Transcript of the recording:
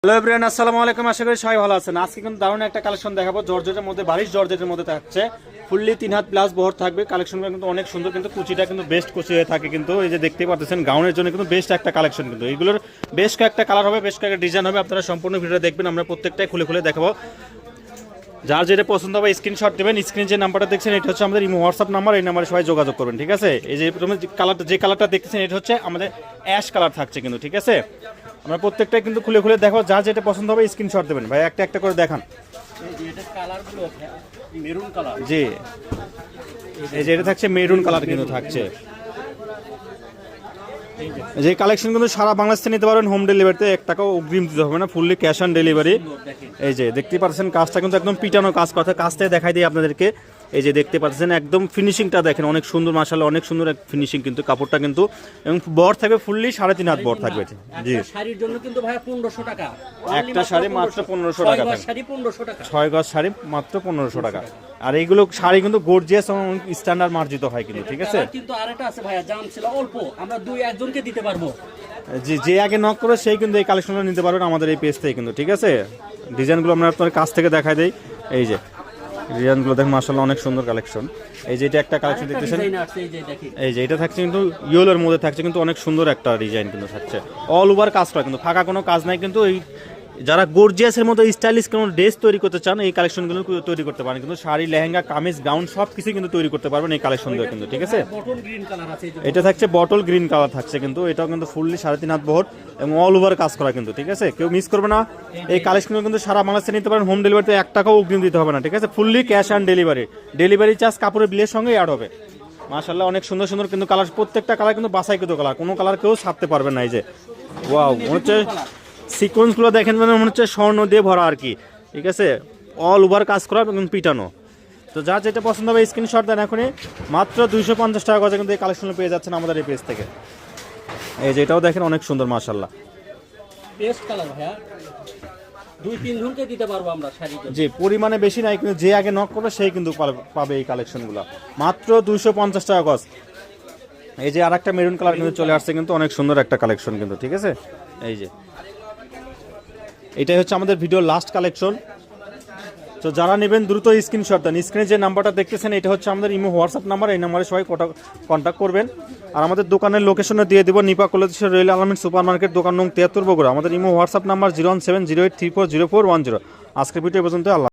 Hello everyone, আসসালামু আলাইকুম। আশা করি সবাই ভালো আছেন। আজকে কিন্তু দারুণ একটা কালেকশন দেখাবো জর্জেটের মধ্যে, বারিশ জর্জেটের মধ্যে থাকছে। ফুললি 3 হাত প্লাস বহর থাকবে। কালেকশনটা কিন্তু অনেক সুন্দর, কিন্তু কুচিটা কিন্তু বেস্ট কুচি হয়ে থাকে। কিন্তু এই যে দেখতে পাচ্ছেন গাউনের জন্য কিন্তু বেস্ট একটা কালেকশন। কিন্তু এইগুলোর বেশ কয়েকটা কালার হবে, বেশ কয়েকটা ডিজাইন হবে। আপনারা সম্পূর্ণ ভিডিওটা দেখবেন, আমরা প্রত্যেকটাই খুলে খুলে দেখাবো। যার যেটা পছন্দ হবে স্ক্রিনশট দেবেন। স্ক্রিনে যে নাম্বারটা দেখছেন এটা হচ্ছে আমাদের হোয়াটসঅ্যাপ নাম্বার, এই নাম্বারে সবাই যোগাযোগ করবেন, ঠিক আছে। এই যে প্রথমে যে কালারটা দেখতেছেন এটা হচ্ছে আমাদের অ্যাশ কালার থাকছে কিন্তু, ঠিক আছে। আমরা প্রত্যেকটাই কিন্তু খুলে খুলে দেখো, যার যেটা পছন্দ হবে স্ক্রিনশট দেবেন। ভাই একটা একটা করে দেখান। জি, এই যে এটা থাকছে মেরুন কালার কিন্তু থাকছে। যে কালেকশন কিন্তু সারা বাংলাদেশ থেকে নিতে পারবেন, হোম ডেলিভারিতে 1 টাকাও অগ্রিম দিতে হবে না, ফুললি ক্যাশ অন ডেলিভারি। এই যে দেখতে পাচ্ছেন কাজটা কিন্তু একদম পিটানো কাজ, কথা কাজ থেকে দেখাই দিই আপনাদেরকে। এই যে দেখতে পাচ্ছেন একদম ফিনিশিংটা দেখেন, অনেক সুন্দর, মাশাআল্লাহ অনেক সুন্দর এক ফিনিশিং কিন্তু কাপড়টা কিন্তু। এবং বর থাকবে ফুললি 3.5 হাত বর থাকবে। জি, শাড়ির জন্য কিন্তু ভাই 1500 টাকা, একটা শাড়ি মাত্র 1500 টাকা থাকবে। 6 গজ শাড়ি মাত্র 1500 টাকা। আর এইগুলো শাড়ি কিন্তু গর্জিয়াস এবং স্ট্যান্ডার্ড মার্জিত হয় কিন্তু, ঠিক আছে। কিন্তু আরেকটা আছে ভাইয়া, জাম ছিল অল্প, আমরা 2-1 জনকে দিতে পারবো। জি, যে আগে নক করে সেই কিন্তু এই কালেকশনটা নিতে পারবেন আমাদের এই পেজ থেকে কিন্তু, ঠিক আছে। ডিজাইনগুলো আমরা আপনাদের কাছ থেকে দেখাই দেই। এই যে ডিজাইনগুলো দেখেন, মাশাআল্লাহ অনেক সুন্দর কালেকশন। এই যে এটা একটা কালেকশন দেখতেছেন, এই যে এটা থাকছে কিন্তু ইয়েলোর মধ্যে থাকছে কিন্তু, অনেক সুন্দর একটা ডিজাইন কিন্তু থাকছে। অল ওভার কাজ করা কিন্তু, ফাঁকা কোনো কাজ নাই কিন্তু। এই যারা গর্জিয়াসের মতো স্টাইলিশ কোনো ড্রেস তৈরি করতে চান এই কালেকশনগুলো তৈরি করতে পারেন কিন্তু। শাড়ি, লেহেঙ্গা, কামিজ, গাউন সব কিছু কিন্তু তৈরি করতে পারবেন এই কালেকশনগুলো কিন্তু, ঠিক আছে। এটা থাকছে বটল গ্রিন কালার থাকছে কিন্তু, এটাও কিন্তু ফুললি 3.5 হাত বহর এবং অল ওভার কাজ করা কিন্তু, ঠিক আছে। কেউ মিস করবে না। এই কালেকশনগুলো কিন্তু সারা বাংলাদেশে নিতে পারেন, হোম ডেলিভারিতে 1 টাকাও অগ্রিম দিতে হবে না, ঠিক আছে। Fully cash on delivery. Delivery charge কাপড়ের বিলের সঙ্গে অ্যাড হবে। মাশাআল্লাহ অনেক সুন্দর সুন্দর কিন্তু কালার, প্রত্যেকটা কালার কিন্তু বাছাইকৃত কালার, কোনো কালার কেউ ছাড়তে পারবেন না। এই যে ওয়াও, মনে হচ্ছে সিকোয়েন্সগুলো দেখেন, মানে মনে হচ্ছে স্বর্ণ দিয়ে ভরা আর কি, ঠিক আছে। অল ওভার কাজ করা এবং পিটানো। তো যার যেটা পছন্দ হবে স্ক্রিনশট দেন এখনই। মাত্র 250 টাকা গজে কিন্তু এই কালেকশনগুলো পেয়ে যাচ্ছেন আমাদের এই পেজ থেকে। এই যে এটাও দেখেন অনেক সুন্দর, মাশাআল্লাহ পেস্ট কালার ভাইয়া, 2-3 জনকে দিতে পারবো আমরা শাড়ি। জি, পরিমাণে বেশি নাই কিন্তু, যে আগে নক করবে সেই কিন্তু পাবে এই কালেকশনগুলো। মাত্র 250 টাকা গজ। এই যে আরেকটা মেরুন কালার কিন্তু চলে আসছে কিন্তু, অনেক সুন্দর একটা কালেকশন কিন্তু, ঠিক আছে। এই যে এটাই হচ্ছে আমাদের ভিডিওর লাস্ট কালেকশন। তো যারা নেবেন দ্রুত স্ক্রিনশট দেন। স্ক্রিনে যে নাম্বারটা দেখতেছেন এটা হচ্ছে আমাদের ইমো হোয়াটসঅ্যাপ নাম্বার, এই নাম্বারে সবাই কন্ট্যাক্ট করবেন। আর আমাদের দোকানের লোকেশনে দিয়ে দেবো, নিপা কলেজ রেল আলামিন সুপার মার্কেট, দোকান নং 73 বগুড়া। আমাদের ইমো হোয়াটসঅ্যাপ নাম্বার 01708340410। আজকের ভিডিও পর্যন্ত। আল্লাহ।